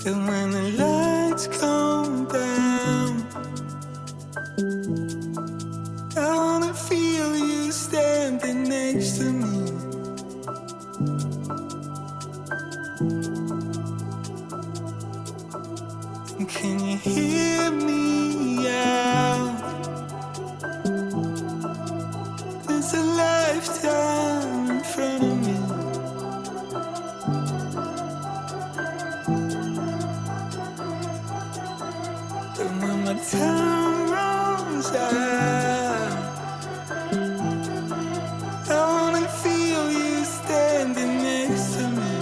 And when the lights come down, I wanna feel you standing next to me. And can you hear me out? There's a lifetime in front of me. And when my time runs out, I wanna feel you standing next to me.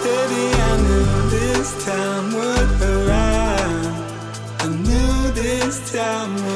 Baby, I knew this time would arrive. I knew this time would